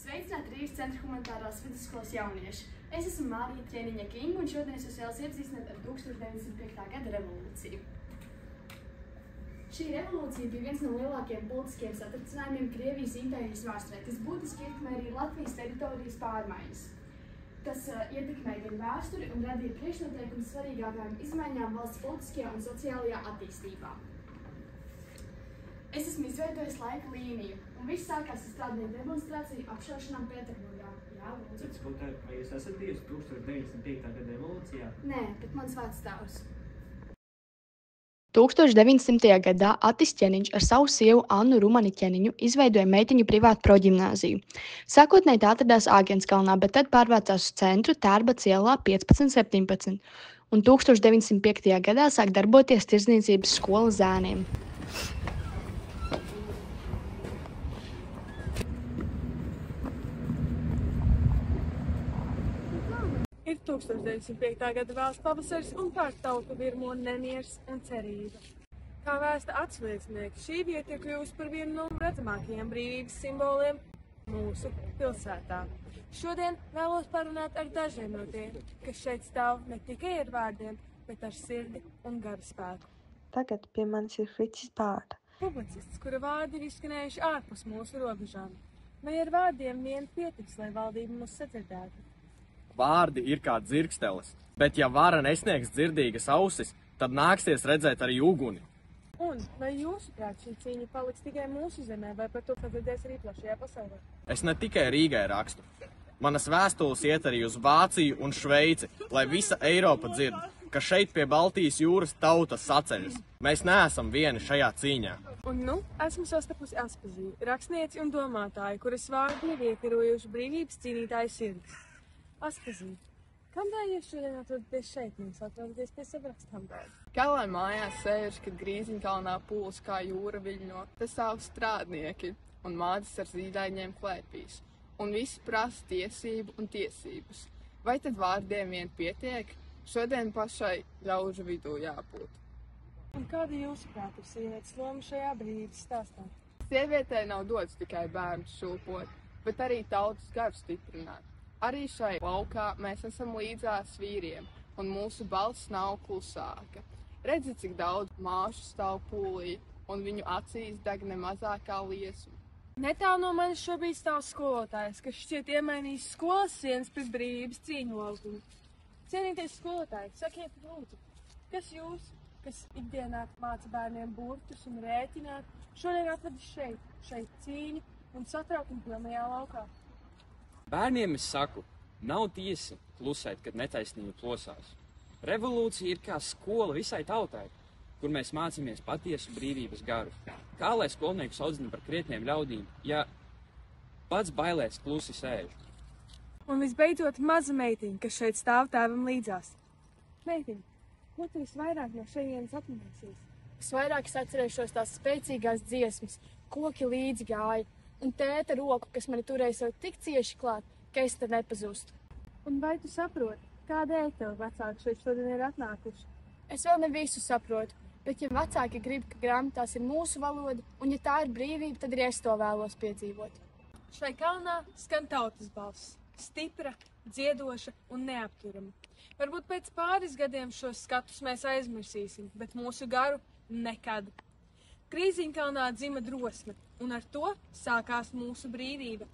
Sveicināti Rīgas centra humanitārās vidusskolas jaunieši. Es esmu Mārija Ķēniņa Kinga un šodien es jūs vēlos iepazīstināt ar 1905. gada revolūciju. Šī revolūcija bija viens no lielākajiem politiskiem satricinājumiem Krievijas impērijas vēsturē, kas būtiski ietekmēja arī Latvijas teritorijas pārmaiņas. Tas ietekmēja gan vēsturi un radīja priekšnoteikumus svarīgākajām izmaiņām valsts politiskajā un sociālajā attīstībā. Es esmu izveidojis laika līniju, un viss sākās ar strādnieku demonstrāciju apšaušanām Pēterburgā. Jā, lūdzu. Vai jūs esat bijusi 1905. gada revolūcijā? Nē, bet mans vectēvs. 1900. gadā Atis Ķeniņš ar savu sievu Annu Rumani Ķeniņu izveidoja meitiņu privātu proģimnāziju. Sākotnēji tā atradās Āgenskalnā, bet tad pārvācās uz centru Tērbats ielā 15-17, un 1905. gadā sāk darboties tirdzniecības skola zēniem. Ir 1905. gada valsts pavasaris un pār tautu virmo nemieris un cerība. Kā vēsta atsliecinieki, šī vieta ir kļuvusi par vienu no redzamākajiem brīvības simboliem mūsu pilsētā. Šodien vēlos parunāt ar dažiem no tiem, kas šeit stāv ne tikai ar vārdiem, bet ar sirdi un garu spēku. Tagad pie manis ir Fricis Bārda. Publicists, kura vārdi ir izskanējuši ārpus mūsu robežām. Vai ar vārdiem vien pietiks, lai valdība mūs sadzirdētu? Vārdi ir kā dzirkstelis, bet ja vara nesniegs dzirdīgas ausis, tad nāksies redzēt arī uguni. Un vai jūsuprāt šī cīņa paliks tikai mūsu zemē, vai par to padzirdēs arī plašajā pasaulē? Es ne tikai Rīgai rakstu. Manas vēstules iet arī uz Vāciju un Šveici, lai visa Eiropa dzird, ka šeit pie Baltijas jūras tautas saceļas. Mēs neesam vieni šajā cīņā. Un esmu sastapusi Aspazī, rakstnieci un domātāji, kuras vārdi ir iekarojuši brīvības cīnītāju sirdis. Aspazī, kādēļ jūs šodien atrodaties šeit, nevis atrodaties pie sava rakstambēda? Kā lai mājās sēž, kad Grīziņkalnā pūles kā jūra viļņo, te stāv strādnieki un mātes ar zīdaiņiem klēpīs, un visi prasa tiesību un tiesības. Vai tad vārdiem vien pietiek? Šodien pašai ļaužu vidū jābūt. Un kāda jūsuprāt ir sievietes loma šajā brīvības stāstā? Sievietei nav dots tikai bērnu šūpot, bet arī tautas garu stiprināt. Arī šai laukā mēs esam līdzās vīriem, un mūsu balss nav klusāka. Redzi, cik daudz māšu stāv pūlī, un viņu acīs deg ne mazākā liesma. Netālu no manis šobrīd stāv skolotājs, kas šķiet iemainījis skolas sienas pret brīvības cīņu laukumu. Cienīties skolotāji, sakiet lūdzu, kas jūs, kas ikdienā māca bērniem burtus un rēķināt, šodien atvedis šeit cīņu un satraukumu pilnajā laukā? Bērniem es saku, nav tiesa klusēt, kad netaisnība plosās. Revolūcija ir kā skola visai tautai, kur mēs mācāmies patiesu brīvības garu. Kā lai skolniekus audzina par krietniem ļaudīm, ja pats bailēs klusi sēž? Un visbeidzot maza meitiņa, kas šeit stāv tēvam līdzās. Meitiņa, ko tu visvairāk no šejienes atminēsies? Visvairāk es atcerēšos tās spēcīgās dziesmas, koki līdzi gāja, un tēta roku, kas mani turēja sev tik cieši klāt, ka es te nepazustu. Un vai tu saproti, kādēļ tev vecāki šeit šodien ir atnākuši? Es vēl ne visu saprotu, bet ja vecāki grib, ka grāmatās ir mūsu valoda, un ja tā ir brīvība, tad arī es to vēlos piedzīvot. Šai kalnā skan tautas balss, stipra, dziedoša un neapturama. Varbūt pēc pāris gadiem šos skatus mēs aizmirsīsim, bet mūsu garu nekad. Grīziņkalnā dzima drosme, un ar to sākās mūsu brīvība.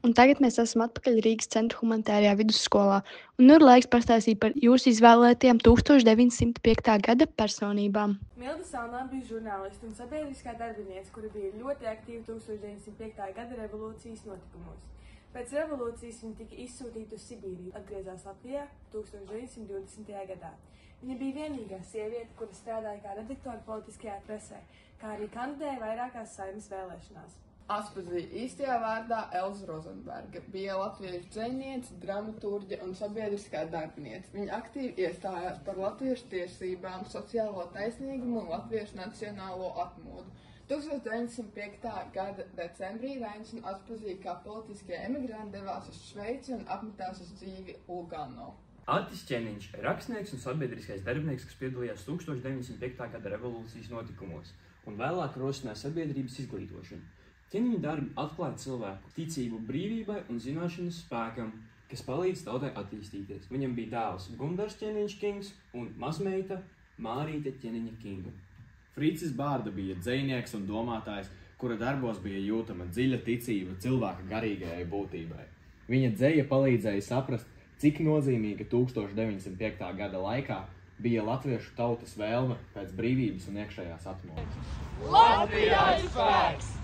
Un tagad mēs esam atpakaļ Rīgas centra humanitārajā vidusskolā, un ir laiks pastāstīt par jūsu izvēlētajām 1905. gada personībām. Milda Salnā bija žurnāliste un sabiedriskā darbiniece, kura bija ļoti aktīva 1905. gada revolūcijas notikumos. Pēc revolūcijas viņa tika izsūtīta uz Sibīriju, atgriezās Latvijā 1920. gadā. Viņa bija vienīgā sieviete, kura strādāja kā redaktore politiskajā presē, kā arī kandidēja vairākās Saeimas vēlēšanās. Aspazī īstajā vārdā Elza Rozenberga bija latviešu dzejniece, dramaturģe un sabiedriskā darbiniece. Viņa aktīvi iestājās par latviešu tiesībām, sociālo taisnīgumu un latviešu nacionālo atmodu. 1905. gada decembrī Reinis un Aspazī kā politiskie emigranti devās uz Šveici un apmetās uz dzīvi Lugano. Atis Ķeniņš ir rakstnieks un sabiedriskais darbinieks, kas piedalījās 1905. gada revolūcijas notikumos un vēlāk rosināja sabiedrības izglītošanu. Ķēniņa darbi atklāja cilvēku ticību brīvībai un zināšanas spēkam, kas palīdz tautai attīstīties. Viņam bija dēls Gundars Ķēniņš Kings un mazmeita Mārīte Ķēniņa Kinga. Fricis Bārda bija dzejnieks un domātājs, kura darbos bija jūtama dziļa ticība cilvēka garīgajai būtībai. Viņa dzeja palīdzēja saprast, cik nozīmīga 1905. gada laikā bija latviešu tautas vēlme pēc brīvības un iekšējās atmodas. Latvijai spēks!